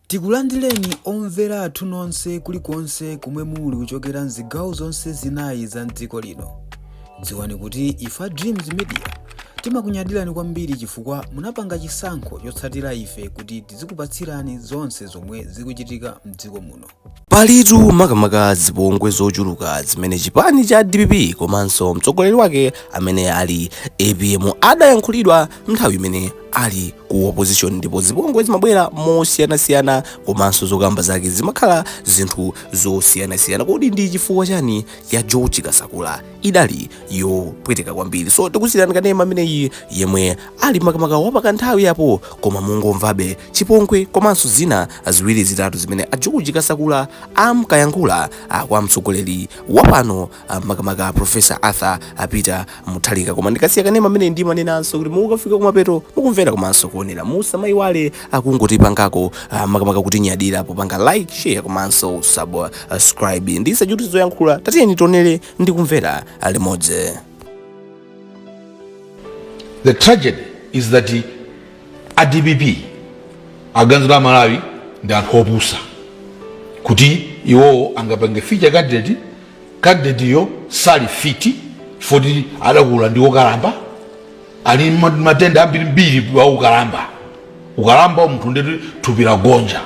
Tikulandireni omvera athu nonse kulikonse kumwe muli kuchokera mzigawo zonse zinayi za mdziko lino. Dziwani kuti ifa Dreams Media timakunyadirani kwambiri chifukwa munapanga chisankho chotsatira ife kuti tizikupatsirani zonse zomwe zikuchitika mdziko muno. Palitu makamaka zipongwe zochuluka zimene chipani cha DPP komanso mtsogoleri wake amene ali APM adayankhulidwa nthawi imene ali ku opposition, ndipo zipongwe zimabwera mosiyanasiyana komanso zokamba zake zimakhala zinthu zosiyanasiyana. Kodi ndi chifukwa chani ya George Kasakula idali yopweteka kwambiri? So tikusiyana kanema ameneyi yemwe ali makamaka wapaka nthawi yapo, koma mungomvabe chipongwe komanso zina ziwiri zitatu zimene a George Kasakula amkayankhula kwa mtsogoleri wapano makamaka Professor Arthur Peter Mutharika. Koma ndikasiya kanema amene ndi manenanso kuti mukafika kumapeto mukumvera komanso kuonera, musamayiwale akungotipangako makamaka kuti nyadira popanga like, share komanso subscribe. Ndisajuti zoyankhula tatiyeni tionere ndi kumvera limodzi. The tragedy is that ADPP aganzira Malawi ndi anthu opusa kuti iwo angapange feature candidate yo sali fiti foti adakula ndi okalamba ali matenda ambirimbiri wa ukalamba munthu ndeti thupi la gonja,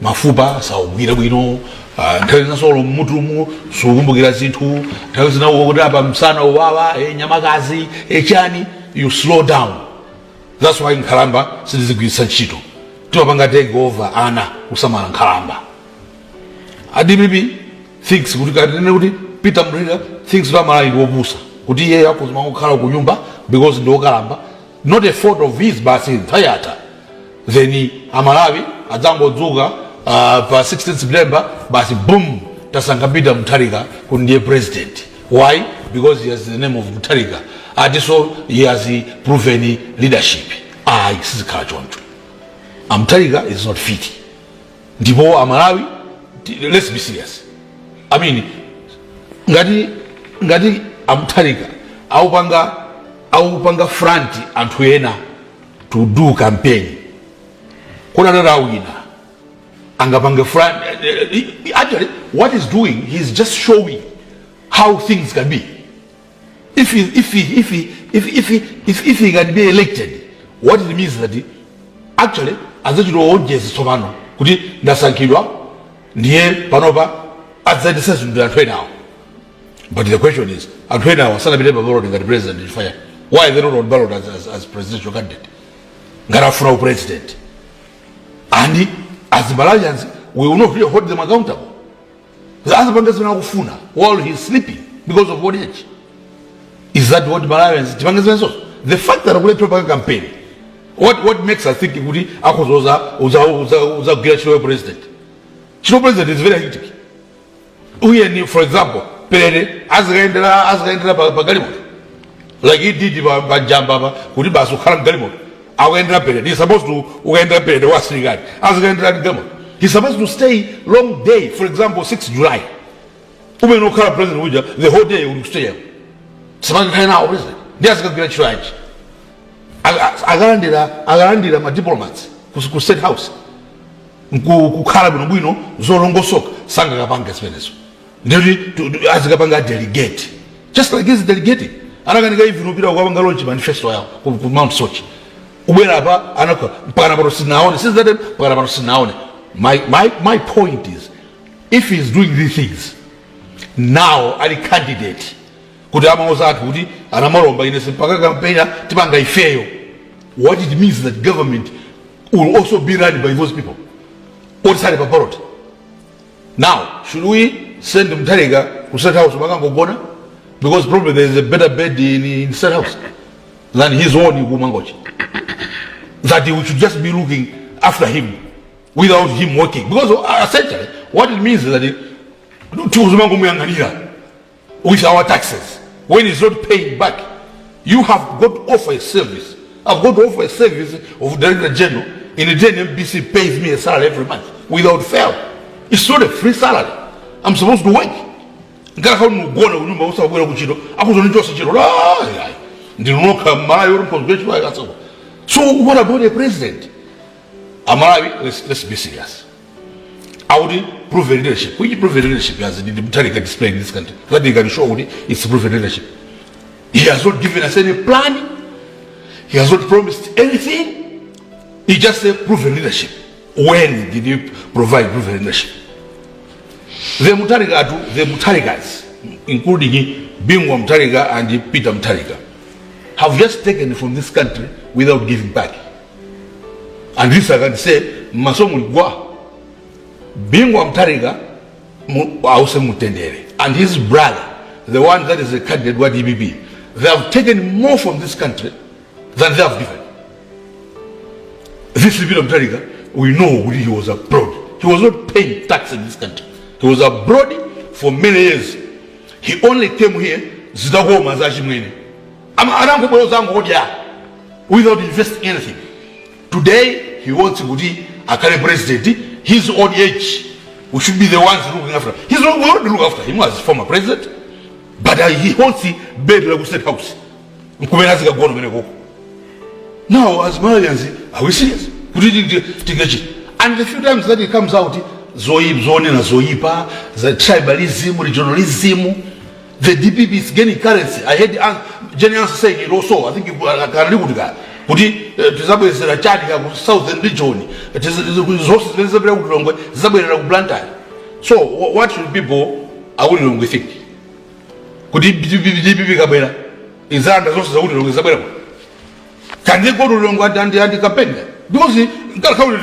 mafupa saugwira bwino, nthawi zinasolo mmutumu sukumbukira zinthu, nthawi zinawo kuti apa msana uwawa nyamakazi chani, you slow down. That's why nkhalamba sizigwiritsa ntchito, timapanga take over ana kusamala nkhalamba. ADPP thinks kuti katene kuti Peter Mutharika thinks kuti Malawi ndi opusa kuti iye akuzima kukhala ku nyumba because ndi okalamba, not a fault of his basi tayata. Then Malawi adzangodzuka pa 16 September basi boom tasankha Peter Mutharika kuti ndiye president. Why? Because he has the name of Mutharika, and so he has proven leadership. Sizikhala choncho. Mutharika is not fit. Ndipo Malawi, let's be serious. I mean, ngati Mutharika aupanga front anthu ena to do campaign, kuna dada wina angapanga front. Actually what he's doing, he's just showing how things can be if he can be elected. What it means that actually azachitoonjeza tsopano kuti ndasankhidwa ndiye panopa adzadisesa ndi anthu enawo. But the question is, anthu enawo asanapite pa ballot ngati president fire, why they not on ballot as presidential candidate ngati afuna president? And as Malawians, we will not really hold them accountable. While he's sleeping because of old age. Is that what Malawians? The fact that we play campaign, what makes us think Gudi Akozoza Gretchen president? Chino president is very hectic. We, for example, Pere as Galimot, like he did by Jambaba, Kudiba Sukaram Galimot. He's supposed to pay the was regard as he's supposed to stay long day, for example 6 July. President the whole day will stay. Somebody now president. There's a great change. Agarandira my diplomats who state house. Kukarabuno Zorongo Sok, Sanga Gapanga Spenes. As Gapanga delegate. Just like this delegating. I'm going to give you a Wabanga manifesto of Mount Sochi. My point is, if he's doing these things now, a candidate what it means that government will also be run by those people. Now, should we send Mutharika to State House because probably there is a better bed in State House than his own in Kumangochi? That we should just be looking after him without him working, because essentially what it means is that with our taxes, when it's not paid back, you have got to offer a service. I've got to offer a service of Director General. In a day, NBC pays me a salary every month without fail. It's not a free salary. I'm supposed to work. So what about a president? Amalawi, let's be serious. I would prove a leadership. Which prove a leadership as the Mutarika display in this country? That they can show it's proof of leadership. He has not given us any plan. He has not promised anything. He just said proof of leadership. When did he provide proof of leadership? The Mutarikas, including Bingwa Mutariga and Peter Mutariga, have just taken from this country without giving back. And this I can say, Masomu Gwa, Bingwa Mutariga, Ause Mutendere, and his brother, the one that is a candidate for DBB, they have taken more from this country than they have given. This Peter Mutariga, we know he was abroad. He was not paying tax in this country. He was abroad for many years. He only came here without investing anything. Today, he wants to be a current president. His old age, we should be the ones looking after him. He's not going to look after him as former president, but he wants to bed like State House. Now, as Malawians, are we serious? And the few times that he comes out, Zoipa, the tribalism, regionalism, the DPP is gaining currency. I heard General saying it also. I think it is a Chad, southern region. It is resources. So, what should people are willing to think? Could it be DPP? Is that the resources? Can they go to Longwa and the anti-campaign? Because he can't come to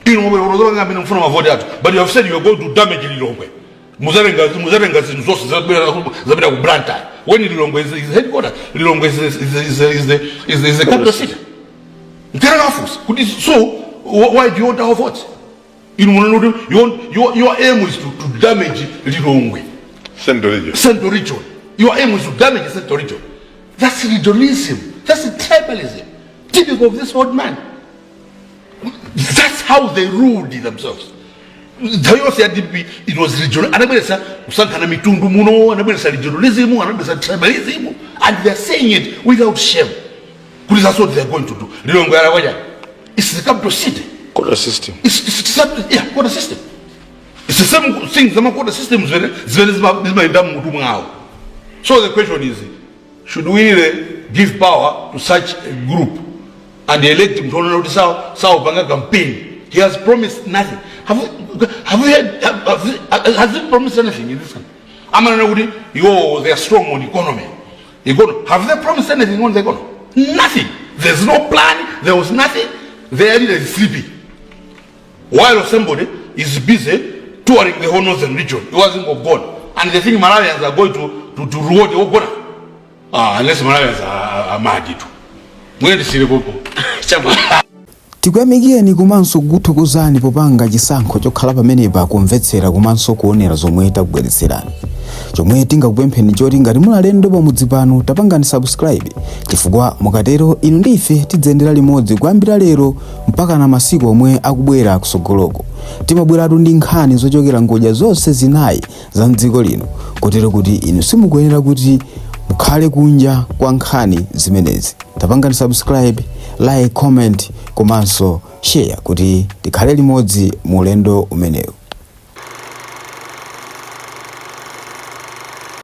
but you have said you are going to damage Lilongwe. Muzarenga's resources Zabira Branta. When Lilongwe is his headquarters, Lilongwe is the capital city. So, why do you want our votes? Your aim is to damage Lilongwe. Central region. Your aim is to damage the Central region. That's regionalism. That's tribalism. Typical of this old man. That's how they ruled themselves. It was regional. Tribalism, and they're saying it without shame. That's what they're going to do. It's the capital city. Quota system. Quota system. It's the same thing. The quota system is. So the question is, should we really give power to such a group and elect him to honor the Adapanga campaign? He has promised nothing. Have we heard? Has he promised anything in this country? They are strong on economy. Have they promised anything on the economy? Nothing. There's no plan. There was nothing. Their leader is sleepy. While somebody is busy touring the whole northern region, he wasn't gone. And they think Malawians are going to reward the Ogona. Unless Malawians are mad. We're to see the people. Tikuyamikeni Komanso kuthokozani popanga chisankho chokhala pamenepa kumvetsera komanso kuonera zomwe takubweretserani. Chomwe tingakupempheni choti ngati muli alendo pamudzi pano tapangani subscribe chifukwa mukatero inu ndife tidzendera limodzi kuyambira lero mpaka na masiku omwe akubwera kusogoloko. Timabweratu ndi nkhani zochokera ngodya zonse zinayi za mdziko lino kotero kuti inu simukuyenera kuti mukhale kunja kwa nkhani zimenezi. Tapangani subscribe, like, comment, komanso share kuti tikhale limodzi mu ulendo umenewu.